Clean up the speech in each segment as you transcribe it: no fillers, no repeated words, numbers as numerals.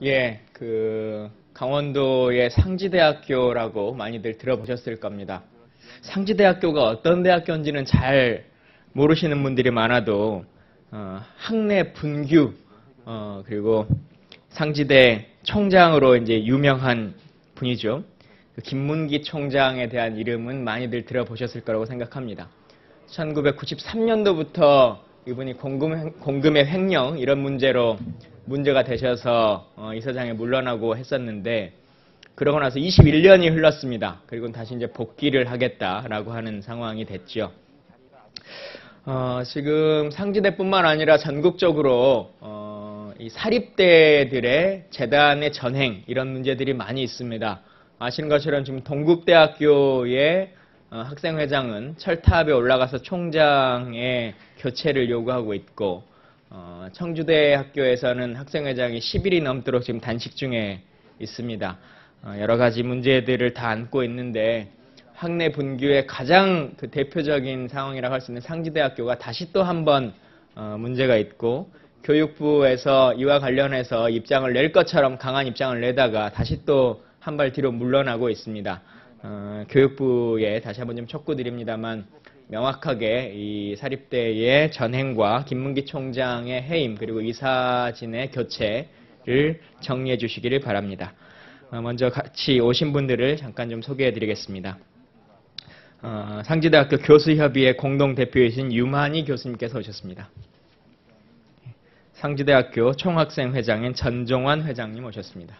예, 강원도의 상지대학교라고 많이들 들어보셨을 겁니다. 상지대학교가 어떤 대학교인지는 잘 모르시는 분들이 많아도, 학내 분규, 그리고 상지대 총장으로 이제 유명한 분이죠. 김문기 총장에 대한 이름은 많이들 들어보셨을 거라고 생각합니다. 1993년도부터 이분이 공금의 횡령 이런 문제로 문제가 되셔서 이사장에 물러나고 했었는데, 그러고 나서 21년이 흘렀습니다. 그리고 다시 이제 복귀를 하겠다라고 하는 상황이 됐죠. 지금 상지대뿐만 아니라 전국적으로 이 사립대들의 재단의 전행 이런 문제들이 많이 있습니다. 아시는 것처럼 지금 동국대학교의 학생회장은 철탑에 올라가서 총장의 교체를 요구하고 있고, 청주대학교에서는 학생회장이 10일이 넘도록 지금 단식 중에 있습니다. 여러 가지 문제들을 다 안고 있는데, 학내 분규의 가장 대표적인 상황이라고 할 수 있는 상지대학교가 다시 또 한 번 문제가 있고, 교육부에서 이와 관련해서 입장을 낼 것처럼 강한 입장을 내다가 다시 또 한 발 뒤로 물러나고 있습니다. 교육부에 다시 한번 좀 촉구드립니다만, 명확하게 이 사립대의 전행과 김문기 총장의 해임 그리고 이사진의 교체를 정리해 주시기를 바랍니다. 먼저 같이 오신 분들을 잠깐 좀 소개해 드리겠습니다. 상지대학교 교수협의회 공동대표이신 유만희 교수님께서 오셨습니다. 상지대학교 총학생회장인 전종환 회장님 오셨습니다.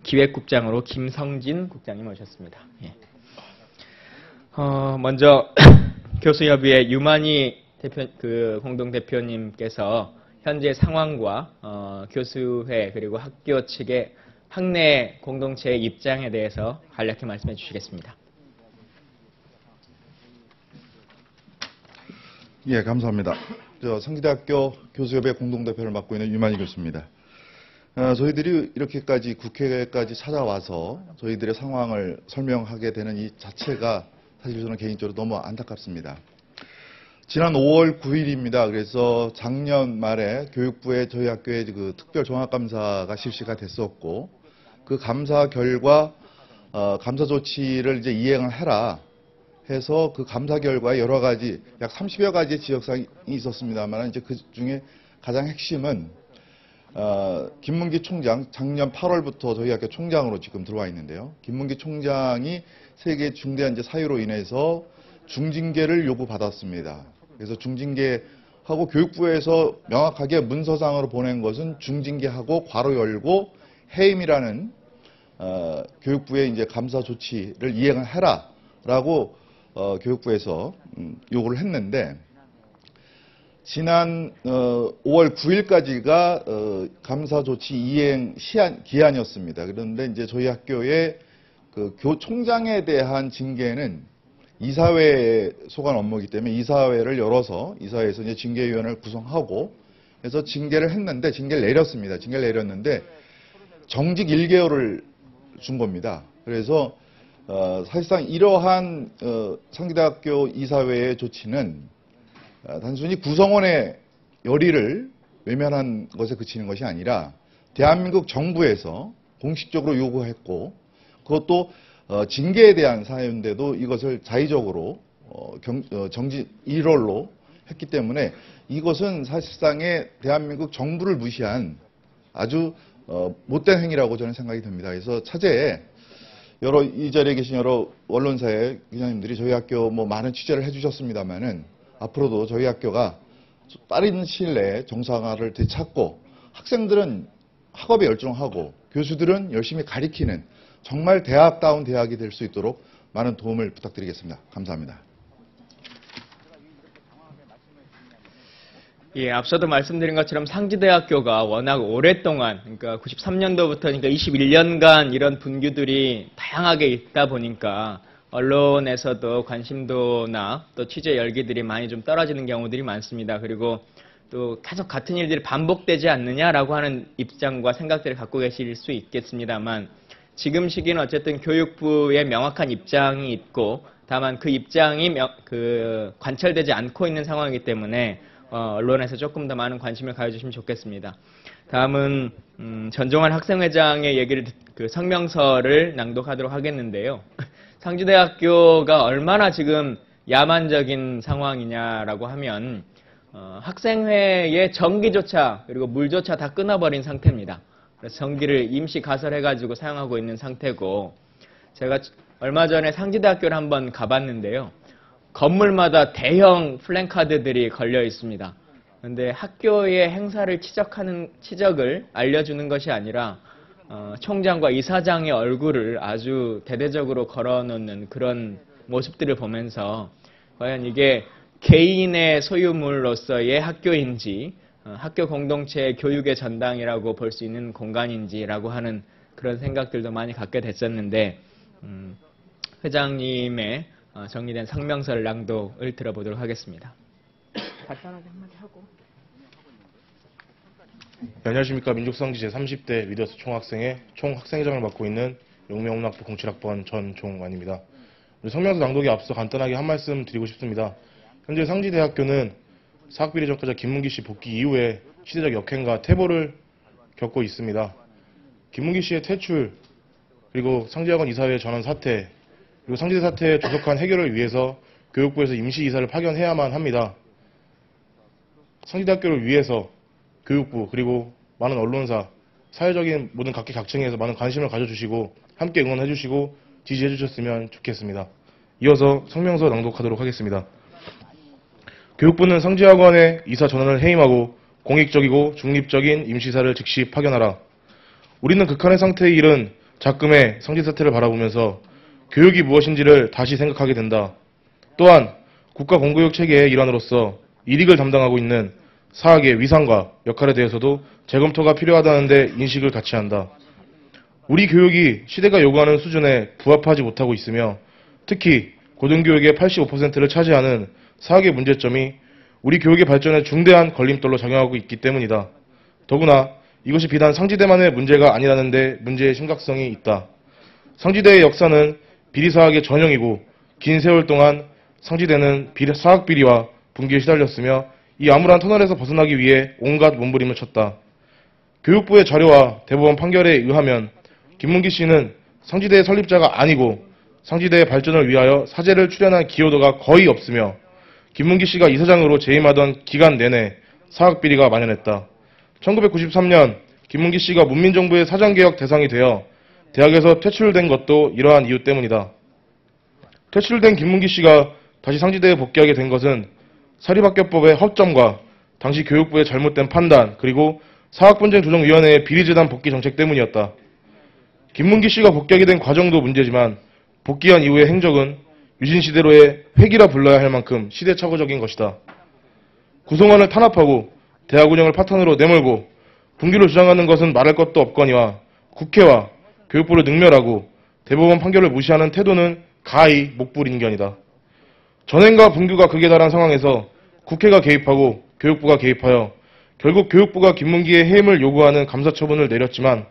기획국장으로 김성진 국장님 오셨습니다. 먼저 교수협의회 유만희 공동대표님께서 현재 상황과 교수회 그리고 학교 측의 학내 공동체의 입장에 대해서 간략히 말씀해 주시겠습니다. 예, 감사합니다. 상지대학교 교수협의회 공동대표를 맡고 있는 유만희 교수입니다. 저희들이 이렇게까지 국회까지 찾아와서 저희들의 상황을 설명하게 되는 이 자체가 사실 저는 개인적으로 너무 안타깝습니다. 지난 5월 9일입니다. 그래서 작년 말에 교육부에 저희 학교에 특별 종합감사가 실시가 됐었고, 그 감사 결과 감사 조치를 이제 이행을 해라 해서 그 감사 결과에 여러 가지 약 30여 가지의 지적사항이 있었습니다만, 이제 그 중에 가장 핵심은 김문기 총장, 작년 8월부터 저희 학교 총장으로 지금 들어와 있는데요. 김문기 총장이 세계 중대한 사유로 인해서 중징계를 요구받았습니다. 그래서 중징계하고 교육부에서 명확하게 문서상으로 보낸 것은 중징계하고 괄호 열고 해임이라는 교육부의 이제 감사 조치를 이행을 해라라고 교육부에서 요구를 했는데, 지난 5월 9일까지가 감사 조치 이행 기한이었습니다. 그런데 이제 저희 학교의 교총장에 대한 징계는 이사회에 속한 업무이기 때문에 이사회를 열어서 이사회에서 이제 징계위원회를 구성하고 해서 징계를 했는데, 징계를 내렸습니다. 징계를 내렸는데 정직 1개월을 준 겁니다. 그래서 사실상 이러한 상지대학교 이사회의 조치는 단순히 구성원의 열의를 외면한 것에 그치는 것이 아니라 대한민국 정부에서 공식적으로 요구했고, 그것도 징계에 대한 사유인데도 이것을 자의적으로 정지 1월로 했기 때문에 이것은 사실상의 대한민국 정부를 무시한 아주 못된 행위라고 저는 생각이 듭니다. 그래서 차제에 이 자리에 계신 여러 언론사의 기자님들이 저희 학교 많은 취재를 해주셨습니다만은, 앞으로도 저희 학교가 빠른 시일 내에 정상화를 되찾고 학생들은 학업에 열중하고 교수들은 열심히 가리키는 정말 대학다운 대학이 될 수 있도록 많은 도움을 부탁드리겠습니다. 감사합니다. 예, 앞서도 말씀드린 것처럼 상지대학교가 워낙 오랫동안, 그러니까 93년도부터 그러니까 21년간 이런 분규들이 다양하게 있다 보니까 언론에서도 관심도나 또 취재 열기들이 많이 좀 떨어지는 경우들이 많습니다. 그리고 또 계속 같은 일들이 반복되지 않느냐라고 하는 입장과 생각들을 갖고 계실 수 있겠습니다만, 지금 시기는 어쨌든 교육부의 명확한 입장이 있고, 다만 그 입장이 관철되지 않고 있는 상황이기 때문에 언론에서 조금 더 많은 관심을 가져주시면 좋겠습니다. 다음은 전종환 학생회장의 얘기를 그 성명서를 낭독하도록 하겠는데요. 상지대학교가 얼마나 지금 야만적인 상황이냐라고 하면 학생회의 전기조차 그리고 물조차 다 끊어버린 상태입니다. 그래서 전기를 임시 가설해가지고 사용하고 있는 상태고, 제가 얼마 전에 상지대학교를 한번 가봤는데요. 건물마다 대형 플랜카드들이 걸려 있습니다. 그런데 학교의 행사를 치적을 알려주는 것이 아니라 총장과 이사장의 얼굴을 아주 대대적으로 걸어놓는 그런 모습들을 보면서 과연 이게 개인의 소유물로서의 학교인지 학교 공동체의 교육의 전당이라고 볼 수 있는 공간인지라고 하는 그런 생각들도 많이 갖게 됐었는데, 회장님의 정리된 성명서를 낭독을 들어보도록 하겠습니다. 간단하게 한마디 하고. 네, 안녕하십니까. 민족상지 제30대 리더스 총학생회장을 맡고 있는 용명학부 07학번 전종환입니다. 성명서 낭독에 앞서 간단하게 한 말씀 드리고 싶습니다. 현재 상지대학교는 사학비리 전과자 김문기 씨 복귀 이후에 시대적 역행과 퇴보를 겪고 있습니다. 김문기 씨의 퇴출, 그리고 상지학원 이사회 전원 사퇴, 그리고 상지대 사태의 조속한 해결을 위해서 교육부에서 임시이사를 파견해야만 합니다. 상지대학교를 위해서 교육부 그리고 많은 언론사, 사회적인 모든 각계각층에서 많은 관심을 가져주시고 함께 응원해주시고 지지해주셨으면 좋겠습니다. 이어서 성명서 낭독하도록 하겠습니다. 교육부는 상지학원의 이사 전원을 해임하고 공익적이고 중립적인 임시이사를 즉시 파견하라. 우리는 극한의 상태에 이른 작금의 상지사태를 바라보면서 교육이 무엇인지를 다시 생각하게 된다. 또한 국가 공교육 체계의 일환으로서 이익을 담당하고 있는 사학의 위상과 역할에 대해서도 재검토가 필요하다는 데 인식을 같이 한다. 우리 교육이 시대가 요구하는 수준에 부합하지 못하고 있으며 특히 고등교육의 85%를 차지하는 사학의 문제점이 우리 교육의 발전에 중대한 걸림돌로 작용하고 있기 때문이다. 더구나 이것이 비단 상지대만의 문제가 아니라는 데 문제의 심각성이 있다. 상지대의 역사는 비리사학의 전형이고 긴 세월 동안 상지대는 사학비리와 분기에 시달렸으며 이 암울한 터널에서 벗어나기 위해 온갖 몸부림을 쳤다. 교육부의 자료와 대법원 판결에 의하면 김문기 씨는 상지대의 설립자가 아니고 상지대의 발전을 위하여 사제를 출연한 기여도가 거의 없으며 김문기 씨가 이사장으로 재임하던 기간 내내 사학비리가 만연했다. 1993년 김문기 씨가 문민정부의 사장개혁 대상이 되어 대학에서 퇴출된 것도 이러한 이유 때문이다. 퇴출된 김문기 씨가 다시 상지대에 복귀하게 된 것은 사립학교법의 허점과 당시 교육부의 잘못된 판단, 그리고 사학분쟁조정위원회의 비리재단 복귀 정책 때문이었다. 김문기 씨가 복귀하게 된 과정도 문제지만 복귀한 이후의 행적은 유신시대로의 획이라 불러야 할 만큼 시대착오적인 것이다. 구성원을 탄압하고 대학 운영을 파탄으로 내몰고 분규를 주장하는 것은 말할 것도 없거니와 국회와 교육부를 능멸하고 대법원 판결을 무시하는 태도는 가히 목불인견이다. 전행과 분규가 극에 달한 상황에서 국회가 개입하고 교육부가 개입하여 결국 교육부가 김문기의 해임을 요구하는 감사처분을 내렸지만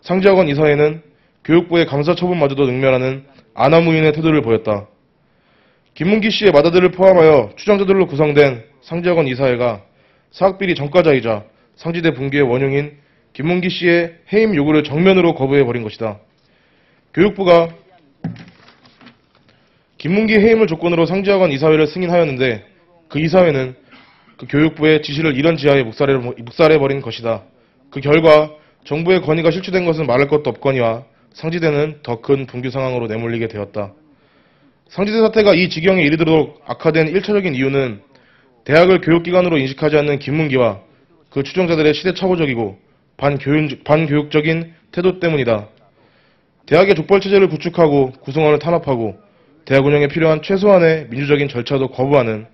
상지학원 이사회는 교육부의 감사처분마저도 능멸하는 아나무인의 태도를 보였다. 김문기 씨의 맏아들을 포함하여 추정자들로 구성된 상지학원 이사회가 사학비리 전과자이자 상지대 붕괴의 원흉인 김문기 씨의 해임 요구를 정면으로 거부해버린 것이다. 교육부가 김문기 해임을 조건으로 상지학원 이사회를 승인하였는데 그 이사회는 그 교육부의 지시를 이런 지하에 묵살해버린 것이다. 그 결과 정부의 권위가 실추된 것은 말할 것도 없거니와 상지대는 더 큰 분규 상황으로 내몰리게 되었다. 상지대 사태가 이 지경에 이르도록 악화된 1차적인 이유는 대학을 교육기관으로 인식하지 않는 김문기와 그 추종자들의 시대착오적이고 반교육적인 태도 때문이다. 대학의 족벌체제를 구축하고 구성원을 탄압하고 대학 운영에 필요한 최소한의 민주적인 절차도 거부하는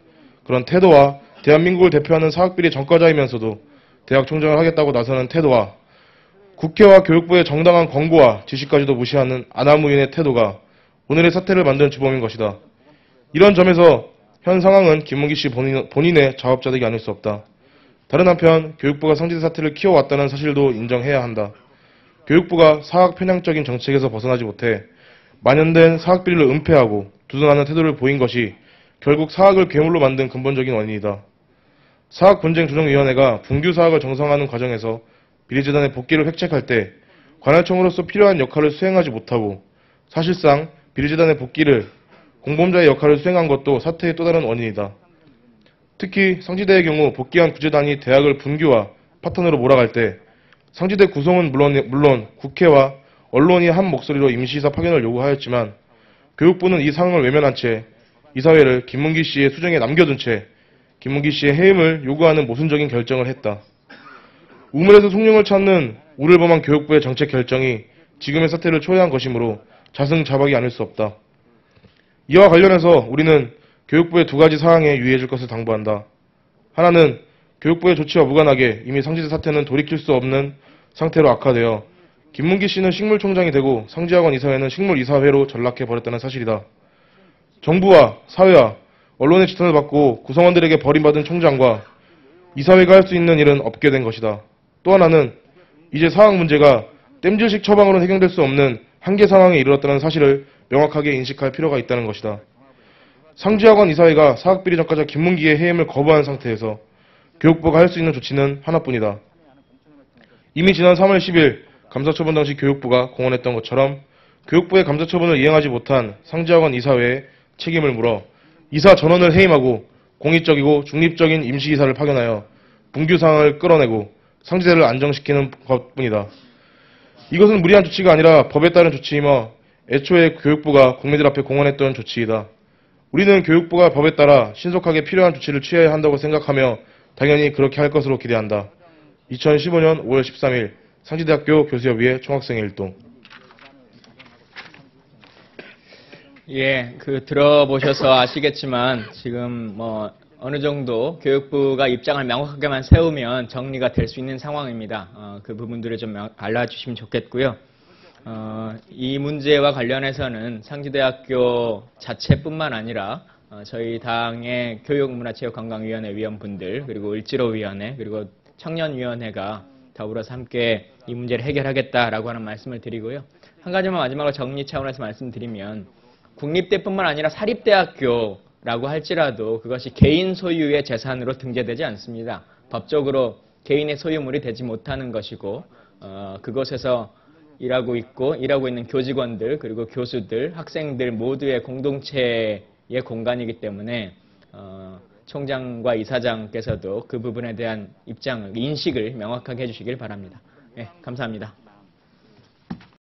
그런 태도와 대한민국을 대표하는 사학비리 전과자이면서도 대학 총장을 하겠다고 나서는 태도와 국회와 교육부의 정당한 권고와 지시까지도 무시하는 아나무인의 태도가 오늘의 사태를 만든 주범인 것이다. 이런 점에서 현 상황은 김문기 씨 본인의 자업자득이 아닐 수 없다. 다른 한편 교육부가 상지대 사태를 키워왔다는 사실도 인정해야 한다. 교육부가 사학 편향적인 정책에서 벗어나지 못해 만연된 사학비리를 은폐하고 두둔하는 태도를 보인 것이 결국 사학을 괴물로 만든 근본적인 원인이다. 사학분쟁조정위원회가 분규사학을 정상화하는 과정에서 비리재단의 복귀를 획책할 때 관할청으로서 필요한 역할을 수행하지 못하고 사실상 비리재단의 복귀를 공범자의 역할을 수행한 것도 사태의 또 다른 원인이다. 특히 상지대의 경우 복귀한 구재단이 대학을 분규와 파탄으로 몰아갈 때 상지대 구성은 물론 국회와 언론이 한 목소리로 임시이사 파견을 요구하였지만 교육부는 이 상황을 외면한 채 이사회를 김문기 씨의 수정에 남겨둔 채 김문기 씨의 해임을 요구하는 모순적인 결정을 했다. 우물에서 숭늉을 찾는 우를 범한 교육부의 정책 결정이 지금의 사태를 초래한 것이므로 자승자박이 아닐 수 없다. 이와 관련해서 우리는 교육부의 두 가지 사항에 유의해 줄 것을 당부한다. 하나는 교육부의 조치와 무관하게 이미 상지대 사태는 돌이킬 수 없는 상태로 악화되어 김문기 씨는 식물총장이 되고 상지학원 이사회는 식물이사회로 전락해버렸다는 사실이다. 정부와 사회와 언론의 지탄을 받고 구성원들에게 버림받은 총장과 이사회가 할 수 있는 일은 없게 된 것이다. 또 하나는 이제 사학 문제가 땜질식 처방으로는 해결될 수 없는 한계 상황에 이르렀다는 사실을 명확하게 인식할 필요가 있다는 것이다. 상지학원 이사회가 사학비리 전과자 김문기의 해임을 거부한 상태에서 교육부가 할 수 있는 조치는 하나뿐이다. 이미 지난 3월 10일 감사처분 당시 교육부가 공언했던 것처럼 교육부의 감사처분을 이행하지 못한 상지학원 이사회에 책임을 물어 이사 전원을 해임하고 공익적이고 중립적인 임시이사를 파견하여 분규 상황을 끌어내고 상지대를 안정시키는 것뿐이다. 이것은 무리한 조치가 아니라 법에 따른 조치이며 애초에 교육부가 국민들 앞에 공언했던 조치이다. 우리는 교육부가 법에 따라 신속하게 필요한 조치를 취해야 한다고 생각하며 당연히 그렇게 할 것으로 기대한다. 2015년 5월 13일 상지대학교 교수협의회 총학생회 일동. 예, 들어보셔서 아시겠지만 지금 어느 정도 교육부가 입장을 명확하게만 세우면 정리가 될 수 있는 상황입니다. 그 부분들을 좀 알려주시면 좋겠고요. 이 문제와 관련해서는 상지대학교 자체뿐만 아니라 저희 당의 교육문화체육관광위원회 위원분들 그리고 을지로위원회 그리고 청년위원회가 더불어서 함께 이 문제를 해결하겠다라고 하는 말씀을 드리고요. 한 가지만 마지막으로 정리 차원에서 말씀드리면 국립대뿐만 아니라 사립대학교라고 할지라도 그것이 개인 소유의 재산으로 등재되지 않습니다. 법적으로 개인의 소유물이 되지 못하는 것이고 그곳에서 일하고 있는 교직원들 그리고 교수들, 학생들 모두의 공동체의 공간이기 때문에 총장과 이사장께서도 그 부분에 대한 인식을 명확하게 해주시길 바랍니다. 네, 감사합니다.